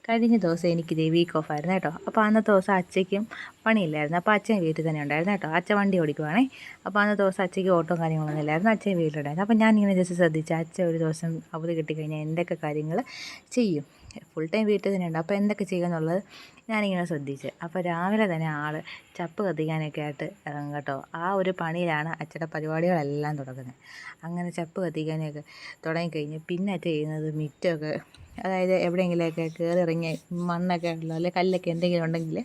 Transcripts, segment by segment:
കഴിഞ്ഞ ദിവസം എനിക്ക് വീക്ക് ഓഫ് ആയിരുന്നു കേട്ടോ. അപ്പോൾ അന്നത്തെ ദിവസം അച്ഛയ്ക്കും പണിയില്ലായിരുന്നു. അപ്പോൾ അച്ഛൻ വീട്ടിൽ തന്നെ ഉണ്ടായിരുന്നു കേട്ടോ. അച്ഛൻ വണ്ടി ഓടിക്കുവാണേ. അപ്പോൾ അന്നത്തെ ദിവസം അച്ഛയ്ക്ക് ഓട്ടോ കാര്യങ്ങളൊന്നും ഇല്ലായിരുന്നു. അച്ഛൻ വീട്ടിലുണ്ടായിരുന്നു. അപ്പോൾ ഞാനിങ്ങനെ ജസ്റ്റ് ശ്രദ്ധിച്ചു, അച്ഛൻ ഒരു ദിവസം അവധി കിട്ടിക്കഴിഞ്ഞാൽ എന്തൊക്കെ കാര്യങ്ങൾ ചെയ്യും. ഫുൾ ടൈം വീട്ടിൽ തന്നെ ഉണ്ട്. അപ്പോൾ എന്തൊക്കെ ചെയ്യുമെന്നുള്ളത് ഞാനിങ്ങനെ ശ്രദ്ധിച്ച്. അപ്പോൾ രാവിലെ തന്നെ ആൾ ചപ്പ് കത്തിക്കാനൊക്കെ ആയിട്ട് ഇറങ്ങും കേട്ടോ. ആ ഒരു പണിയിലാണ് അച്ഛൻ്റെ പരിപാടികളെല്ലാം തുടങ്ങുന്നത്. അങ്ങനെ ചപ്പ് കത്തിക്കാനൊക്കെ തുടങ്ങിക്കഴിഞ്ഞ് പിന്നെ അച്ഛൻ ചെയ്യുന്നത് മുറ്റമൊക്കെ, അതായത് എവിടെയെങ്കിലുമൊക്കെ കയറി ഇറങ്ങി മണ്ണൊക്കെ ഉള്ളോ അല്ലെങ്കിൽ കല്ലൊക്കെ എന്തെങ്കിലും ഉണ്ടെങ്കിൽ,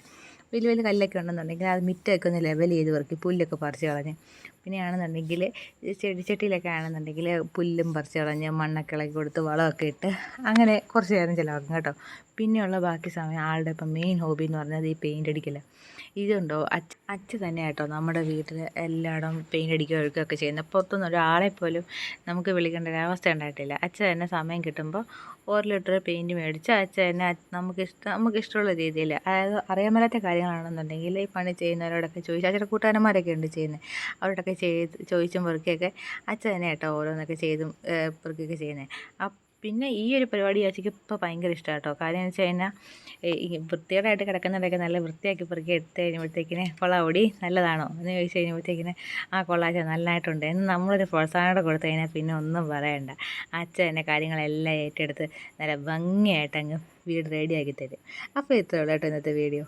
വലിയ വലിയ കല്ലൊക്കെ ഉണ്ടെന്നുണ്ടെങ്കിൽ അത് മുറ്റമൊക്കെ ഒന്ന് ലെവൽ ചെയ്ത് പെറുക്കി പുല്ലൊക്കെ പറിച്ച് കളഞ്ഞ്, പിന്നെയാണെന്നുണ്ടെങ്കിൽ ചെടിച്ചട്ടിയിലൊക്കെ ആണെന്നുണ്ടെങ്കിൽ പുല്ലും പറിച്ച് കളഞ്ഞ് മണ്ണൊക്കെ ഇളക്കി കൊടുത്ത് വളമൊക്കെ ഇട്ട് അങ്ങനെ കുറച്ച് നേരം ചിലവാക്കും കേട്ടോ. പിന്നെയുള്ള ബാക്കി സമയം ആളുടെ ഇപ്പം മെയിൻ ഹോബി എന്ന് പറഞ്ഞാൽ ഈ പെയിൻ്റ് അടിക്കൽ. ഇതുണ്ടോ, അച്ഛൻ തന്നെ കേട്ടോ നമ്മുടെ വീട്ടിൽ എല്ലായിടം പെയിൻ്റ് അടിക്കുകയോ ഒഴുക്കുകയൊക്കെ ചെയ്യുന്നത്. പുറത്തുനിന്ന് ഒരാളെപ്പോലും നമുക്ക് വിളിക്കേണ്ട ഒരവസ്ഥ ഉണ്ടായിട്ടില്ല. അച്ഛൻ തന്നെ സമയം കിട്ടുമ്പോൾ 1 ലിറ്റർ പെയിൻറ്റ് മേടിച്ച് അച്ഛൻ തന്നെ നമുക്കിഷ്ടമുള്ള രീതിയിൽ, അതായത് അറിയാൻ മേലാത്ത കാര്യങ്ങളാണെന്നുണ്ടെങ്കിൽ ഈ പണി ചെയ്യുന്നവരോടൊക്കെ ചോദിച്ച്, അച്ഛൻ്റെ കൂട്ടുകാരന്മാരൊക്കെ ഉണ്ട് ചെയ്യുന്നത്, അവരോടൊക്കെ ചോദിച്ചും പെറുക്കിയൊക്കെ അച്ഛൻ തന്നെ കേട്ടോ ഓരോന്നൊക്കെ ചെയ്തും പെറുക്കിയൊക്കെ ചെയ്യുന്നത്. പിന്നെ ഈ ഒരു പരിപാടി അച്ഛയ്ക്ക് ഇപ്പോൾ ഭയങ്കര ഇഷ്ടമാണ് കേട്ടോ. കാര്യം എന്ന് വെച്ച് കഴിഞ്ഞാൽ ഈ വൃത്തികേടായിട്ട് കിടക്കുന്നതൊക്കെ നല്ല വൃത്തിയാക്കി പെറുക്കി എടുത്ത് കഴിയുമ്പോഴത്തേക്കിനെ കൊള്ളാവോടി നല്ലതാണോ എന്ന് ചോദിച്ച് കഴിഞ്ഞപ്പോഴത്തേക്കിനെ കൊള്ളാച്ച നല്ലതായിട്ടുണ്ട് എന്ന് നമ്മളൊരു പ്രോത്സാഹനം കൊടുത്തു കഴിഞ്ഞാൽ പിന്നെ ഒന്നും പറയണ്ട. അച്ഛൻ തന്നെ കാര്യങ്ങളെല്ലാം ഏറ്റെടുത്ത് നല്ല ഭംഗിയായിട്ട് അങ്ങ് വീട് റെഡിയാക്കി തരും. അപ്പോൾ ഇത്രയേ ഉള്ളൂ കേട്ടോ ഇന്നത്തെ വീഡിയോ.